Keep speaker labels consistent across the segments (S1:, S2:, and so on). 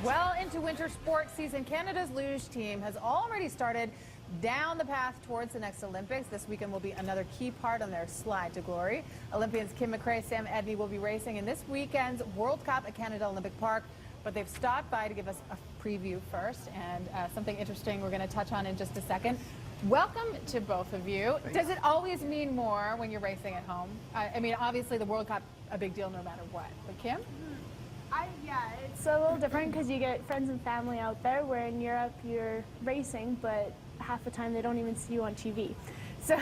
S1: Well into winter sports season, Canada's Luge team has already started down the path towards the next Olympics. This weekend will be another key part on their slide to glory. Olympians Kim McRae, Sam Edney will be racing in this weekend's World Cup at Canada Olympic Park, but they've stopped by to give us a preview first, and something interesting we're going to touch on in just a second. Welcome to both of you.
S2: Thanks.
S1: Does it always mean more when you're racing at home? I mean, obviously the World Cup, a big deal no matter what, but Kim?
S3: Yeah, it's a little different because you get friends and family out there, where in Europe you're racing, but half the time they don't even see you on TV. So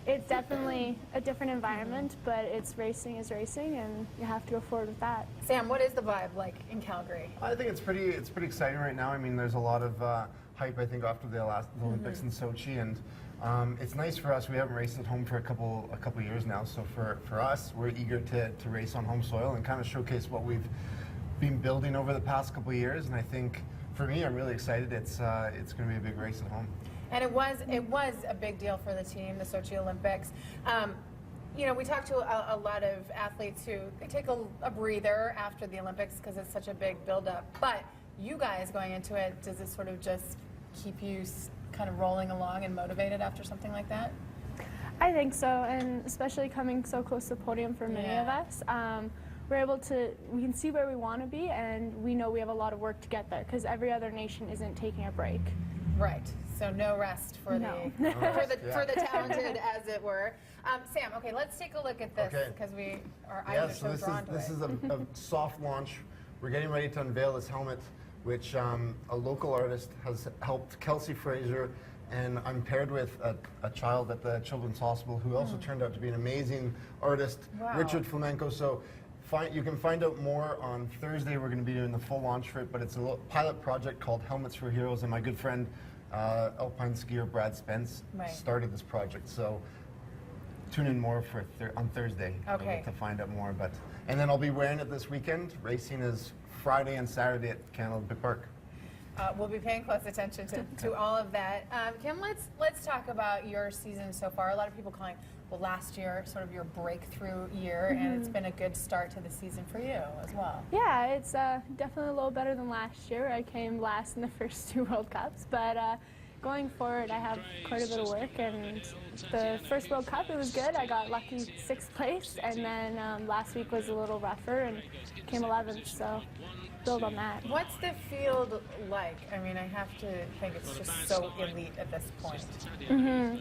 S3: It's definitely a different environment, but it's racing is racing, and you have to go forward with that.
S1: Sam, what is the vibe like in Calgary?
S2: I think it's pretty exciting right now. I mean, there's a lot of hype, I think, after the last Olympics in Sochi, and it's nice for us. We haven't raced at home for a couple years now, so for us, we're eager to race on home soil and kind of showcase what we've been building over the past couple of years. And I think for me, I'm really excited. It's going to be a big race at home.
S1: And it was a big deal for the team, the Sochi Olympics. You know, we talked to a lot of athletes who they take a breather after the Olympics because it's such a big build-up. But you guys going into it, does it sort of just keep you kind of rolling along and motivated after something like that?
S3: I think so, and especially coming so close to the podium for many of us. We can see where we want to be, and we know we have a lot of work to get there because every other nation isn't taking a break.
S1: Right. So no rest for the talented, as it were. Sam, okay, let's take a look at this because our eyes are so drawn to it.
S2: This is a soft launch. We're getting ready to unveil this helmet, which a local artist has helped, Kelsey Fraser, and I'm paired with a child at the Children's Hospital who also turned out to be an amazing artist, Richard Flamenco. So you can find out more on Thursday. We're going to be doing the full launch for it, but it's a little pilot project called Helmets for Heroes, and my good friend, alpine skier Brad Spence, started this project. So tune in more for on Thursday to find out more. And then I'll be wearing it this weekend. Racing is Friday and Saturday at Canada Olympic Park.
S1: We'll be paying close attention to all of that. Kim, let's talk about your season so far. A lot of people calling last year sort of your breakthrough year, and it's been a good start to the season for you as well.
S3: Yeah, it's definitely a little better than last year. I came last in the first two World Cups, but going forward, I have quite a bit of work, and the first World Cup, it was good. I got lucky 6th place, and then last week was a little rougher and came 11th, so build on that.
S1: What's the field like? I mean, I have to think it's just so elite at this point.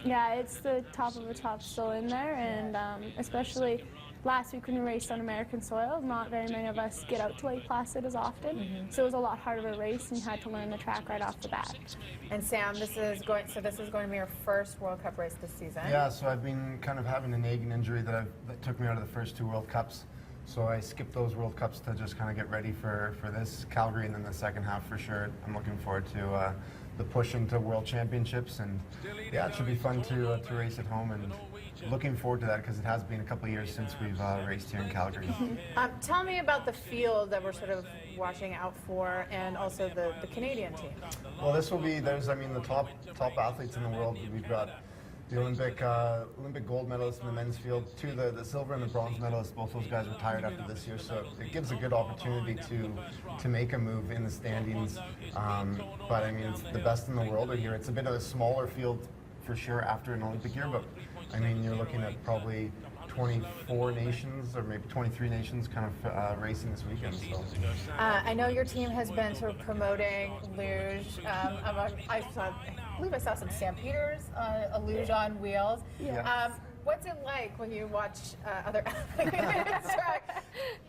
S3: Yeah, it's the top of the top still in there, and especially last week when we raced on American soil, not very many of us get out to Lake Placid as often, so it was a lot harder to race, and you had to learn the track right off the bat.
S1: And Sam, this is going to be your first World Cup race this season.
S2: Yeah, so I've been kind of having a nagging injury that took me out of the first 2 World Cups. So I skipped those World Cups to just kind of get ready for this Calgary, and then the second half for sure. I'm looking forward to the push into World Championships, and yeah, it should be fun to race at home, and looking forward to that because it has been a couple of years since we've raced here in Calgary.
S1: Tell me about the field that we're sort of watching out for, and also the Canadian team.
S2: Well, this will be, the top athletes in the world. We've got the Olympic gold medalists in the men's field, the silver and the bronze medalists. Both those guys retired after this year, so it gives a good opportunity to make a move in the standings. But I mean, it's the best in the world are here. It's a bit of a smaller field for sure after an Olympic year, but I mean, you're looking at probably 24 nations or maybe 23 nations kind of racing this weekend. So.
S1: I know your team has been sort of promoting luge. I believe I saw some Stampeders, a luge on wheels.
S3: Yeah.
S1: What's it like when you watch other athletes track?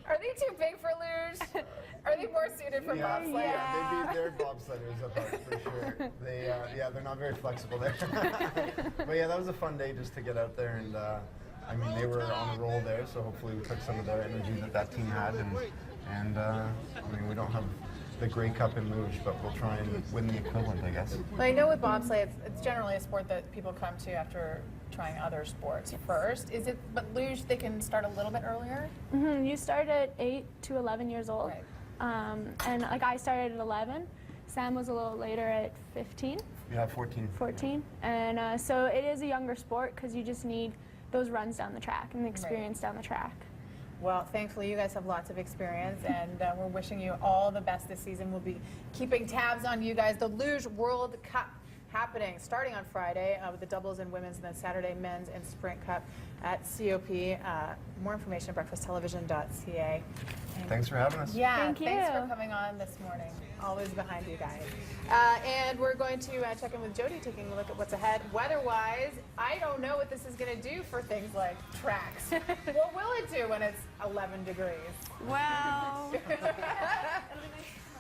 S1: Are they too big for luge? Are they more suited for bobsled?
S2: Yeah, they're bobsledders up there for sure. They're not very flexible there. But yeah, that was a fun day just to get out there, and I mean, they were on a roll there, so hopefully we took some of their energy that team had, and I mean, we don't have the Grey Cup in luge, but we'll try and win the equivalent, I guess.
S1: Well, I know with bobsleigh, it's generally a sport that people come to after trying other sports first. But luge, they can start a little bit earlier?
S3: You start at 8 to 11 years old.
S1: Right.
S3: And like I started at 11. Sam was a little later at 15.
S2: Yeah, 14.
S3: 14. And so it is a younger sport because you just need those runs down the track and the experience down the track.
S1: Well, thankfully, you guys have lots of experience, and we're wishing you all the best this season. We'll be keeping tabs on you guys. The Luge World Cup happening starting on Friday with the doubles and women's, and then Saturday men's and sprint cup at COP. More information at breakfasttelevision.ca.
S2: Thanks for having us.
S1: Yeah,
S3: Thank
S1: thanks
S3: you.
S1: for coming on this morning. Always behind you guys. And we're going to check in with Jody, taking a look at what's ahead. Weather-wise, I don't know what this is going to do for things like tracks. What will it do when it's 11 degrees?
S4: Well,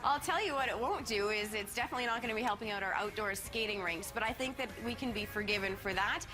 S4: I'll tell you what it won't do is it's definitely not going to be helping out our outdoor skating rinks, but I think that we can be forgiven for that.